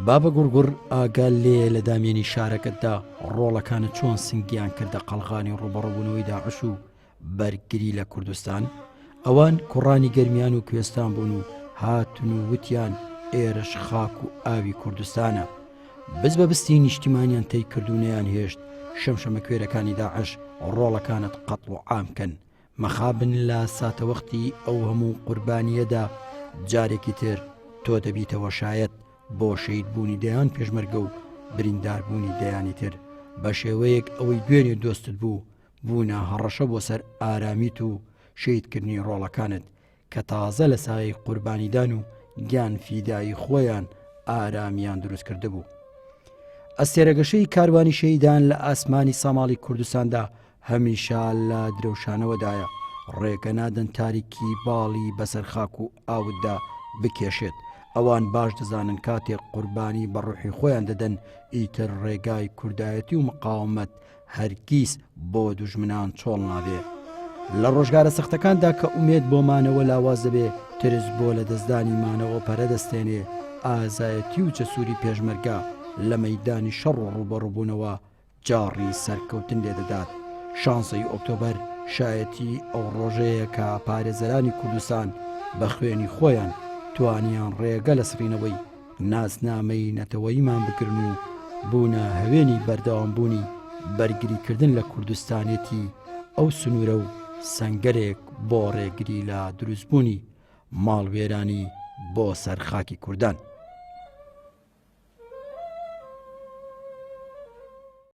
بابە گوڕگوڕ ئاگال لێ لە دامێنی شارەکەتدا ڕۆڵەکانە چۆن سنگیان کردە قەڵغانی ڕوبەڕووبوونەوەی داعش و بەرگری لە کوردستان. ئەوان کوڕانی گەرمیان و کوێستان بوون و هاتون و وتیان ئێرەش خاک و ئاوی کوردستانە. بز بە بستی نیشتیمانیان تێی کردوونەیان هێشت شەمشەمە کوێرەکانی داعش ڕۆڵەکانت قەتڵ و عامکەن، مەخابن لە ساتەوەختی ئەو هەموو قوربانیەدا جارێکی تر تۆ دەبیتەوە شایەت بۆ شەیدبوونی دەیان پێشمەرگە و برینداربوونی دەیانی تر بە شێوەیەک ئەوەی دوێنێ دۆستت بوو بوونە هەڕەشە بۆ سەر ئارامیت و شەیدکردنی ڕۆڵەکانت کە تازە لە سایەی قوربانیدان و گیان فیدایی خۆیان ئارامیان دروست کرده بوو. ئەستێرەگەشەی کاروانی شەیدان لە ئاسمانی ساماڵی کوردستاندا هەمیشە لە درەوشانەوەدایە، ڕێگە نادەن تاریکی باڵی بەسەر خاک و ئاوتدا بکێشێت. ئەوان باش دەزانن کاتێک قوربانی بە ڕوحی خۆیان دەدەن ئیتر ڕێگای کوردایەتی و مقاومەت هەرگیز بۆ دوژمنان چۆڵ نابێ. لە ڕۆژگارە سەختەکاندا کە ئومێد بۆ مانەوە لاواز دەبێ، ترس بۆ لە دەستدانی مانەوە پەرە دەستێنێ، ئازایەتی و جەسووری پێشمەرگە لە مەیدانی شەڕ و ڕوبەڕووبوونەوە جاڕی سەرکەوتن لێ دەدات. 16 ئۆکتۆبەر شایەتی ئەو ڕۆژەیە کە پارێزەرانی کوردستان بە خوێنی خۆیان توانیان ڕێگە لە سڕینەوەی نازنامەی نەتەوەییمان بکردن و بوونە هەوێنی بەردەوامبوونی بەرگریکردن لە کوردستانێتی ئەو سنوورە و سەنگەرێک بۆ ڕێگری لە دروستبوونی ماڵوێرانی بۆ سەرخاکی کوردان.